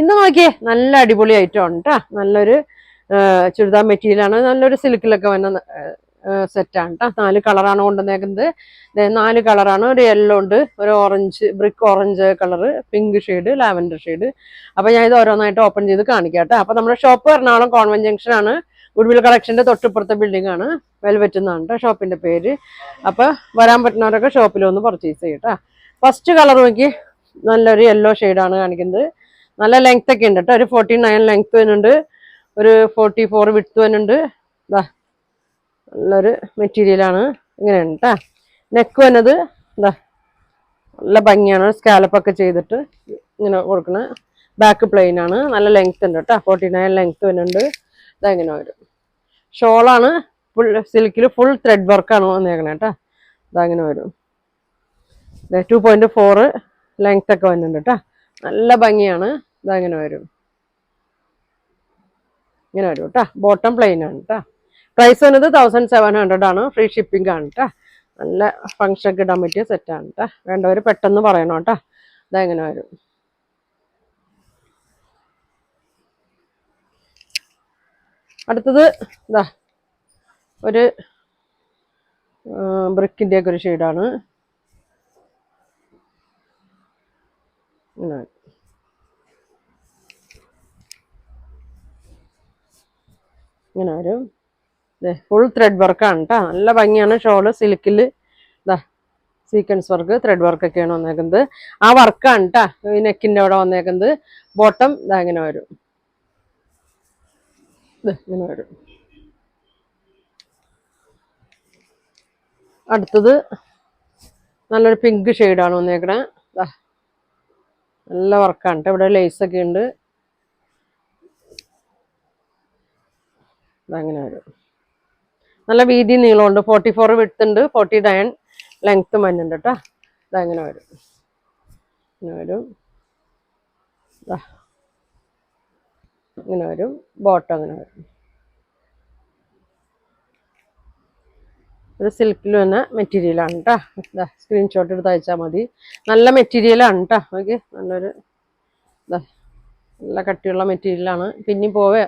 ഇന്ന് നോക്കിയേ നല്ല അടിപൊളി ഐറ്റം ആണ് കേട്ടോ. നല്ലൊരു ചുരിദാർ മെറ്റീരിയലാണ്. നല്ലൊരു സിൽക്കിലൊക്കെ വന്ന സെറ്റാണ് കേട്ടോ. 4 കളറാണ് കൊണ്ടുവന്നേക്കുന്നത്. 4 കളറാണ്. ഒരു യെല്ലോ ഉണ്ട്, ഒരു orange, brick orange colour, pink shade, lavender shade. അപ്പൊ ഞാൻ ഇത് ഓരോന്നായിട്ട് ഓപ്പൺ ചെയ്ത് കാണിക്കാം കേട്ടോ. അപ്പൊ നമ്മുടെ ഷോപ്പ് എറണാകുളം കോൺവെന്റ് ജംഗ്ഷൻ ആണ്. ഗുഡ്വിൽ കളക്ഷന്റെ തൊട്ടിപ്പുറത്തെ ബിൽഡിംഗ് ആണ്. വെൽവെറ്റ് എന്നാണ് കേട്ടോ ഷോപ്പിന്റെ പേര്. അപ്പൊ വരാൻ പറ്റുന്നവരൊക്കെ ഷോപ്പിലൊന്ന് പർച്ചേസ് ചെയ്യട്ടോ. ഫസ്റ്റ് കളർ നോക്കി നല്ലൊരു യെല്ലോ ഷെയ്ഡാണ് കാണിക്കുന്നത്. നല്ല ലെങ്ത് ഒക്കെ ഉണ്ട് കേട്ടോ. ഒരു 49 ലെങ്ത് വരുന്നുണ്ട്, ഒരു 44 വിഡ്ത്ത് വരുന്നുണ്ട്. ഇതാ നല്ലൊരു മെറ്റീരിയലാണ്. ഇങ്ങനെയാണ് കേട്ടോ. നെക്ക് വന്നത് ഇതാ നല്ല ഭംഗിയാണ്. സ്കാലപ്പൊക്കെ ചെയ്തിട്ട് ഇങ്ങനെ കൊടുക്കണ. ബാക്ക് പ്ലെയിൻ ആണ്. നല്ല ലെങ്ത് ഉണ്ട് കേട്ടോ. 49 ലെങ്ത് വരുന്നുണ്ട്. ഇതെങ്ങനെ വരും. ഷോളാണ് ഫുൾ സിൽക്കിൽ ഫുൾ ത്രെഡ് വർക്കാണ് വന്നേക്കണേ കേട്ടോ. ഇതങ്ങനെ വരും. 2.4 ലെങ്ത് ഒക്കെ വരുന്നുണ്ട് കേട്ടോ. നല്ല ഭംഗിയാണ്. ഇതങ്ങനെ വരും. ഇങ്ങനെ വരും കേട്ടോ. ബോട്ടം പ്ലെയിൻ ആണ് കേട്ടോ. പ്രൈസ് വന്നത് 1700 ആണ്. ഫ്രീ ഷിപ്പിംഗ് ആണ് കേട്ടോ. നല്ല ഫംഗ്ഷനൊക്കെ ഇടാൻ പറ്റിയ സെറ്റാണ് കേട്ടോ. വേണ്ടവർ പെട്ടെന്ന് പറയണം കേട്ടോ. ഇതെങ്ങനെ വരും. അടുത്തത് ഇതാ ഒരു ബ്രിക്കിൻ്റെ ഒക്കെ ഒരു ഷെയ്ഡാണ്. ഇങ്ങനെ ഇങ്ങനെ വരും. ഫുൾ ത്രെഡ് വർക്കാണ് കേട്ടോ. നല്ല ഭംഗിയാണ്. ഷോള് സിൽക്കിൽ ഇതാ സീക്വൻസ് വർക്ക്, ത്രെഡ് വർക്കൊക്കെയാണ് വന്നേക്കുന്നത്. ആ വർക്കാണ് കേട്ടോ ഈ നെക്കിൻ്റെ അവിടെ വന്നേക്കുന്നത്. ബോട്ടം ഇതാ ഇങ്ങനെ വരും. ഇങ്ങനെ വരും. അടുത്തത് നല്ലൊരു പിങ്ക് ഷെയ്ഡാണ് വന്നേക്കണേ. നല്ല വർക്കാണ് കേട്ടോ. ഇവിടെ ലേസൊക്കെ ഉണ്ട്. ഇതങ്ങനെ വരും. നല്ല വീതി നീളമുണ്ട്. 44 വിഡ്ത്ത് ഉണ്ട്, 49 ലെങ്ത്ത് വരുന്നുണ്ട് കേട്ടോ. ഇതങ്ങനെ വരും. ഇങ്ങനെ വരും. ഇങ്ങനെ വരും. ബോട്ടം അങ്ങനെ വരും. ഒരു സിൽക്കിൽ വന്ന മെറ്റീരിയലാണ് കേട്ടോ. സ്ക്രീൻഷോട്ട് എടുത്ത് അയച്ചാൽ മതി. നല്ല മെറ്റീരിയലാണ് കേട്ടോ. ഓക്കെ, നല്ലൊരു നല്ല കട്ടിയുള്ള മെറ്റീരിയലാണ്. പിന്നെയും പോവേ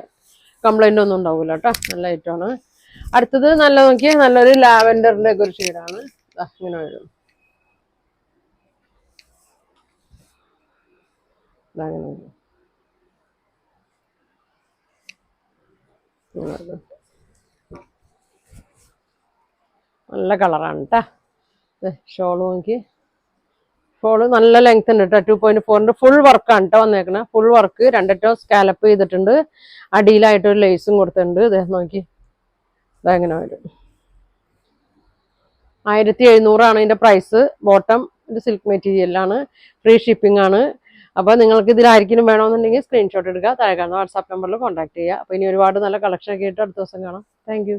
കംപ്ലൈൻ്റ് ഒന്നും ഉണ്ടാവില്ല കേട്ടോ. നല്ല ഐറ്റമാണ്. അടുത്തത് നല്ല നോക്കിയാൽ നല്ലൊരു ലാവൻഡറിൻ്റെ ഒക്കെ ഒരു ഷെയ്ഡാണ്. ഇങ്ങനെ വരും. ഇതങ്ങനെ വരും. നല്ല കളറാണ് കേട്ടോ. ഷോള് നോക്കി. ഷോള് നല്ല ലെങ്ത് ഉണ്ട് കേട്ടോ. 2.4 ഫുൾ വർക്കാണ് കേട്ടോ വന്നേക്കണേ. ഫുൾ വർക്ക് 2 സ്കാലപ്പ് ചെയ്തിട്ടുണ്ട്. അടിയിലായിട്ടൊരു ലേസും കൊടുത്തിട്ടുണ്ട്. ഇത് നോക്കി. ഇതങ്ങനെ വരും. 1700 ആണ് ഇതിൻ്റെ പ്രൈസ്. ബോട്ടം ഒരു സിൽക്ക് മെറ്റീരിയലാണ്. ഫ്രീ ഷിപ്പിംഗ് ആണ്. അപ്പോൾ നിങ്ങൾക്ക് ഇതിലായിരിക്കും വേണമെന്നുണ്ടെങ്കിൽ സ്ക്രീൻഷോട്ട് എടുക്കുക. താഴെ കാണുന്ന വാട്സാപ്പ് നമ്പറിൽ കോൺടാക്ട് ചെയ്യുക. അപ്പോൾ ഇനി ഒരുപാട് നല്ല കളക്ഷൻ ഒക്കെ ആയിട്ട് അടുത്ത ദിവസം കാണാം. താങ്ക്